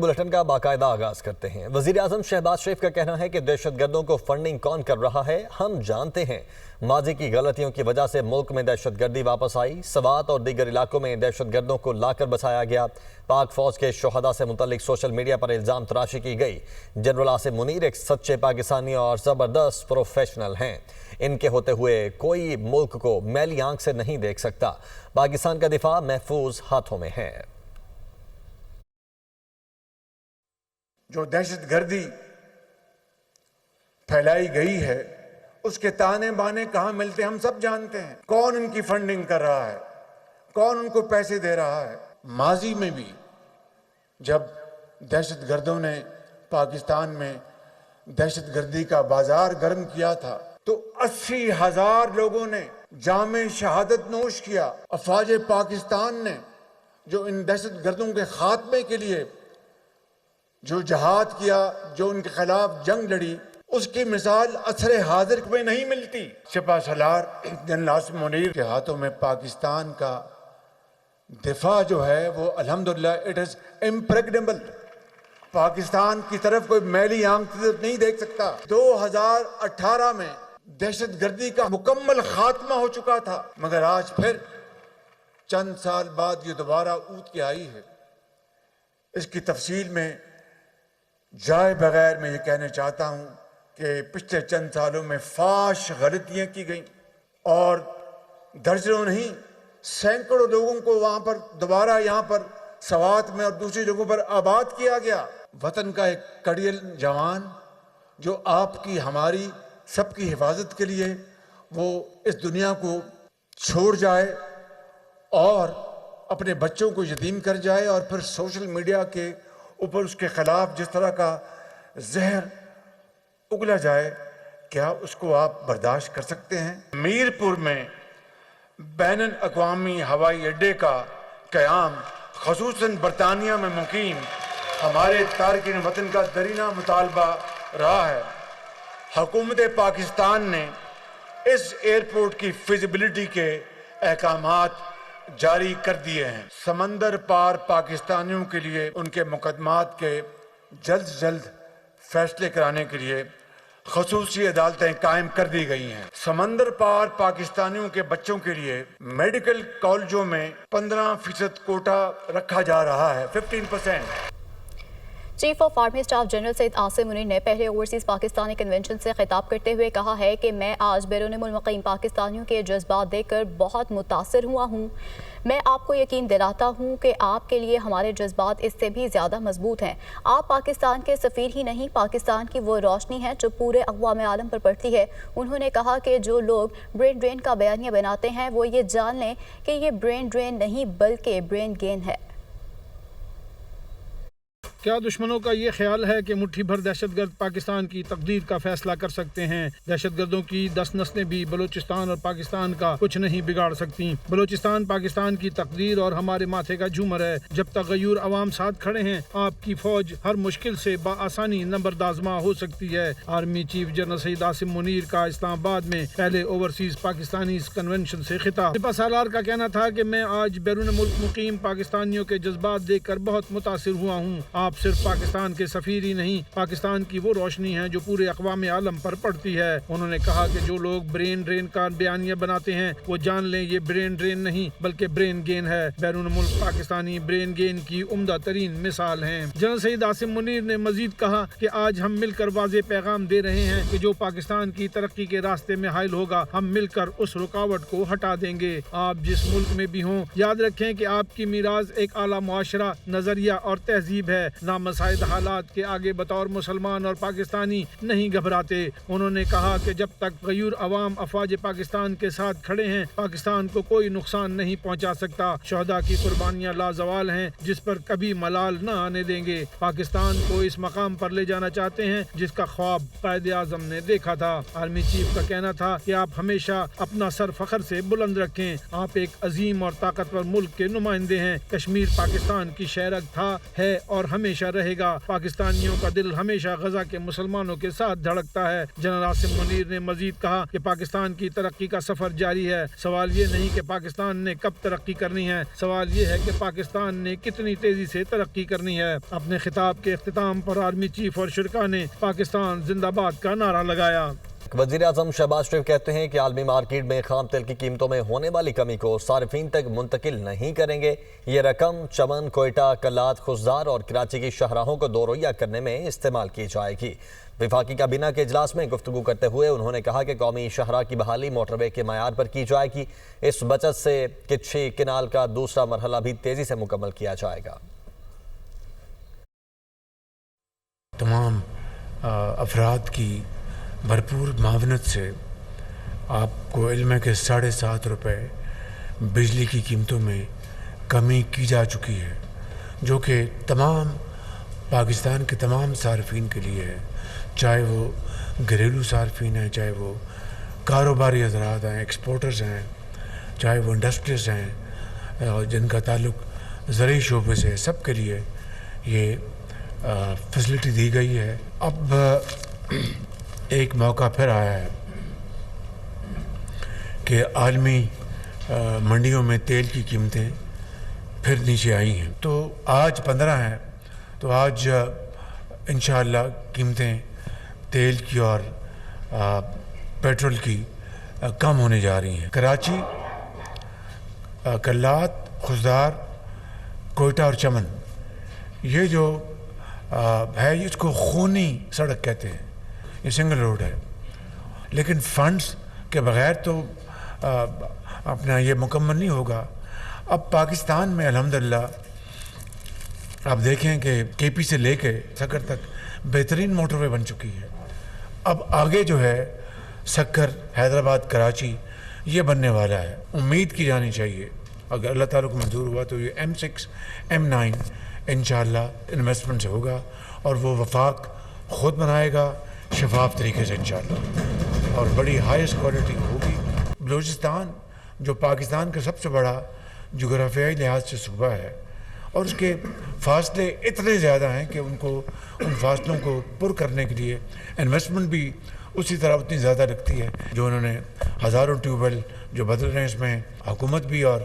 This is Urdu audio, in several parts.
بلٹن کا باقاعدہ آغاز کرتے ہیں۔ وزیر اعظم شہباز شریف کا کہنا ہے کہ دہشت گردوں کو فنڈنگ کون کر رہا ہے ہم جانتے ہیں۔ ماضی کی غلطیوں کی وجہ سے ملک میں دہشت گردی واپس آئی، سوات اور دیگر علاقوں میں دہشت گردوں کو لا کر بچایا گیا۔ پاک فوج کے شہداء سے متعلق سوشل میڈیا پر الزام تراشی کی گئی۔ جنرل عاصم منیر ایک سچے پاکستانی اور زبردست پروفیشنل ہیں، ان کے ہوتے ہوئے کوئی ملک کو میلی آنکھ سے نہیں دیکھ سکتا۔ پاکستان کا دفاع محفوظ ہاتھوں میں ہے۔ جو دہشت گردی پھیلائی گئی ہے اس کے تانے بانے کہاں ملتے ہم سب جانتے ہیں۔ کون ان کی فنڈنگ کر رہا ہے، کون ان کو پیسے دے رہا ہے۔ ماضی میں بھی جب دہشت گردوں نے پاکستان میں دہشت گردی کا بازار گرم کیا تھا تو 80,000 لوگوں نے جام شہادت نوش کیا۔ افواج پاکستان نے جو ان دہشت گردوں کے خاتمے کے لیے جو جہاد کیا، جو ان کے خلاف جنگ لڑی، اس کی مثال عصر حاضر میں نہیں ملتی۔ سپہ سالار جنرل عاصم منیر کے ہاتھوں میں پاکستان کا دفاع جو ہے وہ الحمدللہ اٹ از امپریگنیبل۔ پاکستان کی طرف کوئی میلی آنکھ نہیں دیکھ سکتا۔ 2018 میں دہشت گردی کا مکمل خاتمہ ہو چکا تھا، مگر آج پھر چند سال بعد یہ دوبارہ اٹھ کے آئی ہے۔ اس کی تفصیل میں جائے بغیر میں یہ کہنا چاہتا ہوں کہ پچھلے چند سالوں میں فاش غلطیاں کی گئیں اور درجنوں نہیں سینکڑوں لوگوں کو وہاں پر دوبارہ یہاں پر سوات میں اور دوسری جگہوں پر آباد کیا گیا۔ وطن کا ایک کڑیل جوان جو آپ کی ہماری سب کی حفاظت کے لیے وہ اس دنیا کو چھوڑ جائے اور اپنے بچوں کو یتیم کر جائے اور پھر سوشل میڈیا کے اوپر اس کے خلاف جس طرح کا زہر اگلا جائے، کیا اس کو آپ برداشت کر سکتے ہیں؟ میرپور میں بین الاقوامی ہوائی اڈے کا قیام خصوصاً برطانیہ میں مقیم ہمارے تارکین وطن کا دیرینہ مطالبہ رہا ہے۔ حکومت پاکستان نے اس ایئرپورٹ کی فیزیبلٹی کے احکامات جاری کر دیے ہیں۔ سمندر پار پاکستانیوں کے لیے ان کے مقدمات کے جلد سے جلد فیصلے کرانے کے لیے خصوصی عدالتیں قائم کر دی گئی ہیں۔ سمندر پار پاکستانیوں کے بچوں کے لیے میڈیکل کالجوں میں 15% کوٹا رکھا جا رہا ہے، 15%۔ Chief of army staff general Syed Asim Munir نے پہلے اوورسیز پاکستانی کنونشن سے خطاب کرتے ہوئے کہا ہے کہ میں آج بیرون ملک مقیم پاکستانیوں کے جذبات دیکھ کر بہت متاثر ہوا ہوں۔ میں آپ کو یقین دلاتا ہوں کہ آپ کے لیے ہمارے جذبات اس سے بھی زیادہ مضبوط ہیں۔ آپ پاکستان کے سفیر ہی نہیں، پاکستان کی وہ روشنی ہے جو پورے اقوام عالم پر پڑتی ہے۔ انہوں نے کہا کہ جو لوگ برین ڈرین کا بیانیہ بناتے ہیں وہ یہ جان لیں کہ یہ برین ڈرین نہیں بلکہ برین گین ہے۔ کیا دشمنوں کا یہ خیال ہے کہ مٹھی بھر دہشت گرد پاکستان کی تقدیر کا فیصلہ کر سکتے ہیں؟ دہشت گردوں کی 10 نسلیں بھی بلوچستان اور پاکستان کا کچھ نہیں بگاڑ سکتی۔ بلوچستان پاکستان کی تقدیر اور ہمارے ماتھے کا جھومر ہے۔ جب تک غیور عوام ساتھ کھڑے ہیں آپ کی فوج ہر مشکل سے بآسانی نبردآزما ہو سکتی ہے۔ Army chief general Syed Asim Munir کا اسلام آباد میں پہلے اوورسیز پاکستانی کنونشن سے خطاب۔ سپہ سالار کا کہنا تھا کہ میں آج بیرون ملک مقیم پاکستانیوں کے جذبات دیکھ کر بہت متاثر ہوا ہوں۔ آپ صرف پاکستان کے سفیر ہی نہیں، پاکستان کی وہ روشنی ہے جو پورے اقوام عالم پر پڑتی ہے۔ انہوں نے کہا کہ جو لوگ برین ڈرین کا بیانیہ بناتے ہیں وہ جان لیں یہ برین ڈرین نہیں بلکہ برین گین ہے۔ بیرون ملک پاکستانی برین گین کی عمدہ ترین مثال ہیں۔ جنرل سید عاصم منیر نے مزید کہا کہ آج ہم مل کر واضح پیغام دے رہے ہیں کہ جو پاکستان کی ترقی کے راستے میں حائل ہوگا ہم مل کر اس رکاوٹ کو ہٹا دیں گے۔ آپ جس ملک میں بھی ہوں یاد رکھیں کہ آپ کی میراث ایک اعلیٰ معاشرہ، نظریہ اور تہذیب ہے۔ نامساعد حالات کے آگے بطور مسلمان اور پاکستانی نہیں گھبراتے۔ انہوں نے کہا کہ جب تک غیور عوام افواج پاکستان کے ساتھ کھڑے ہیں پاکستان کو کوئی نقصان نہیں پہنچا سکتا۔ شہداء کی قربانیاں لازوال ہیں جس پر کبھی ملال نہ آنے دیں گے۔ پاکستان کو اس مقام پر لے جانا چاہتے ہیں جس کا خواب قائد اعظم نے دیکھا تھا۔ آرمی چیف کا کہنا تھا کہ آپ ہمیشہ اپنا سر فخر سے بلند رکھیں۔ آپ ایک عظیم اور طاقتور ملک کے نمائندے ہیں۔ کشمیر پاکستان کی شہرک تھا، ہے اور ہمیشہ ہمیشہ رہے گا. پاکستانیوں کا دل ہمیشہ غزہ کے مسلمانوں کے ساتھ دھڑکتا ہے. جنرل عاصم منیر نے مزید کہا کہ پاکستان کی ترقی کا سفر جاری ہے. سوال یہ نہیں کہ پاکستان نے کب ترقی کرنی ہے, سوال یہ ہے کہ پاکستان نے کتنی تیزی سے ترقی کرنی ہے. اپنے خطاب کے اختتام پر آرمی چیف اور شرکاء نے پاکستان زندہ باد کا نعرہ لگایا. وزیر اعظم شہباز شریف کہتے ہیں کہ عالمی مارکیٹ میں خام تیل کی قیمتوں میں ہونے والی کمی کو صارفین تک منتقل نہیں کریں گے. یہ رقم چمن, کوئٹہ, کلات, خزدار اور کراچی کی شاہراہوں کو دورویہ کرنے میں استعمال کی جائے گی. وفاقی کابینہ کے اجلاس میں گفتگو کرتے ہوئے انہوں نے کہا کہ قومی شاہراہ کی بحالی موٹر وے کے معیار پر کی جائے گی. اس بچت سے کچھی کینال کا دوسرا مرحلہ بھی تیزی سے مکمل کیا جائے گا. تمام افراد کی بھرپور معاونت سے آپ کو علم ہے کہ 7.5 روپے بجلی کی قیمتوں میں کمی کی جا چکی ہے, جو کہ تمام پاکستان کے تمام صارفین کے لیے ہے, چاہے وہ گھریلو صارفین ہیں, چاہے وہ کاروباری حضرات ہیں, ایکسپورٹرز ہیں, چاہے وہ انڈسٹریز ہیں جن کا تعلق زرعی شعبے سے, سب کے لیے یہ فیسلٹی دی گئی ہے. اب ایک موقع پھر آیا ہے کہ عالمی منڈیوں میں تیل کی قیمتیں پھر نیچے آئی ہیں. تو آج 15 ہے, تو آج انشاءاللہ قیمتیں تیل کی اور پیٹرول کی کم ہونے جا رہی ہیں. کراچی, کلات, خزدار, کوئٹہ اور چمن, یہ جو ہے اس کو خونی سڑک کہتے ہیں. یہ سنگل روڈ ہے, لیکن فنڈز کے بغیر تو اپنا یہ مکمل نہیں ہوگا. اب پاکستان میں الحمدللہ آپ دیکھیں کہ کے پی سے لے کے سکر تک بہترین موٹر وے بن چکی ہے. اب آگے جو ہے سکر, حیدرآباد, کراچی یہ بننے والا ہے. امید کی جانی چاہیے اگر اللہ تعالیٰ کو منظور ہوا تو یہ M6 M9 انشاءاللہ انویسٹمنٹ سے ہوگا, اور وہ وفاق خود بنائے گا شفاف طریقے سے انشاءاللہ, اور بڑی ہائیسٹ کوالٹی ہوگی. بلوچستان جو پاکستان کا سب سے بڑا جغرافیائی لحاظ سے صوبہ ہے, اور اس کے فاصلے اتنے زیادہ ہیں کہ ان فاصلوں کو پر کرنے کے لیے انویسٹمنٹ بھی اسی طرح اتنی زیادہ لگتی ہے. جو انہوں نے ہزاروں ٹیوب ویل جو بدل رہے ہیں, اس میں حکومت بھی اور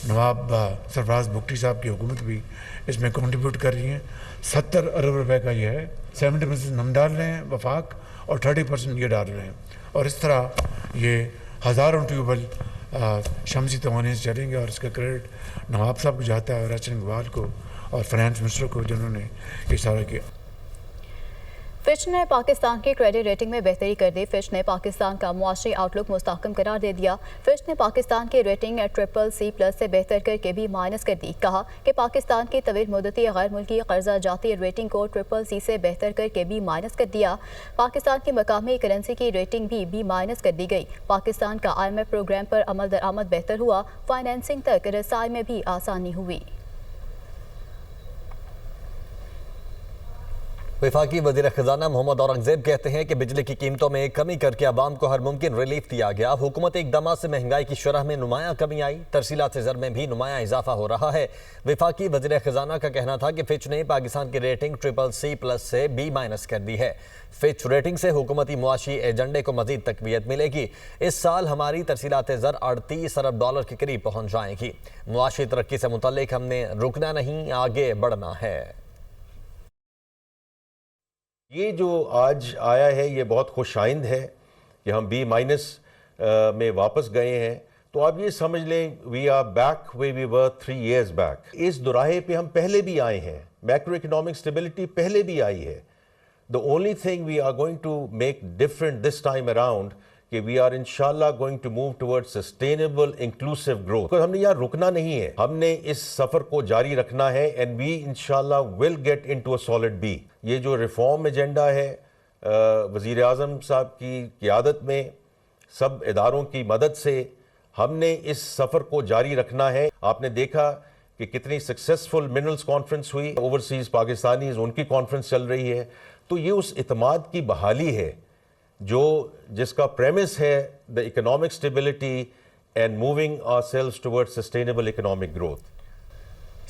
نواب سرفراز بگٹی صاحب کی حکومت بھی اس میں کنٹریبیوٹ کر رہی ہیں. 70 ارب روپے کا یہ ہے. 70% ہم ڈال رہے ہیں وفاق, اور 30% یہ ڈال رہے ہیں, اور اس طرح یہ ہزاروں ٹیوب ویل شمسی توانائی سے چلیں گے. اور اس کا کریڈٹ نواب صاحب کو جاتا ہے, اور اچن اقبال کو, اور فائنانس منسٹر کو, جنہوں نے یہ سارا کیا. فچ نے پاکستان کی کریڈٹ ریٹنگ میں بہتری کر دی. فچ نے پاکستان کا معاشی آؤٹ لک مستحکم قرار دے دیا. فچ نے پاکستان کی ریٹنگ CCC+ سے بہتر کر کے B- کر دی. کہا کہ پاکستان کی طویل مدتی غیر ملکی قرضہ جاتی ریٹنگ کو CCC سے بہتر کر کے B- کر دیا. پاکستان کی مقامی کرنسی کی ریٹنگ بھی B- کر دی گئی. پاکستان کا IMF پروگرام پر عمل درآمد بہتر ہوا. فائنینسنگ تک رسائی میں بھی آسانی ہوئی. وفاقی وزیر خزانہ محمد اورنگزیب کہتے ہیں کہ بجلی کی قیمتوں میں کمی کر کے عوام کو ہر ممکن ریلیف دیا گیا. حکومت اقدامات سے مہنگائی کی شرح میں نمایاں کمی آئی. ترسیلات زر میں بھی نمایاں اضافہ ہو رہا ہے. وفاقی وزیر خزانہ کا کہنا تھا کہ فچ نے پاکستان کی ریٹنگ CCC+ سے B- کر دی ہے. فچ ریٹنگ سے حکومتی معاشی ایجنڈے کو مزید تقویت ملے گی. اس سال ہماری ترسیلات زر $38 ارب کے قریب پہنچ جائیں گی. معاشی ترقی سے متعلق ہم نے رکنا نہیں, آگے بڑھنا ہے. یہ جو آج آیا ہے یہ بہت خوش آئند ہے کہ ہم B- میں واپس گئے ہیں. تو آپ یہ سمجھ لیں we are back where we were 3 years back. اس دوراہے پہ ہم پہلے بھی آئے ہیں. میکرو اکنامک اسٹیبلٹی پہلے بھی آئی ہے. The only thing we are going to make different this time around کہ we are inshallah going to move towards sustainable inclusive growth. ہم نے یہاں رکنا نہیں ہے, ہم نے اس سفر کو جاری رکھنا ہے, and we inshallah will get into a solid B. یہ جو ریفارم ایجنڈا ہے وزیر اعظم صاحب کی قیادت میں سب اداروں کی مدد سے ہم نے اس سفر کو جاری رکھنا ہے. آپ نے دیکھا کہ کتنی سکسیسفل منرلز کانفرنس ہوئی, اوورسیز پاکستانیز ان کی کانفرنس چل رہی ہے. تو یہ اس اعتماد کی بحالی ہے جس کا پریمس ہے the economic stability and moving ourselves towards sustainable economic growth.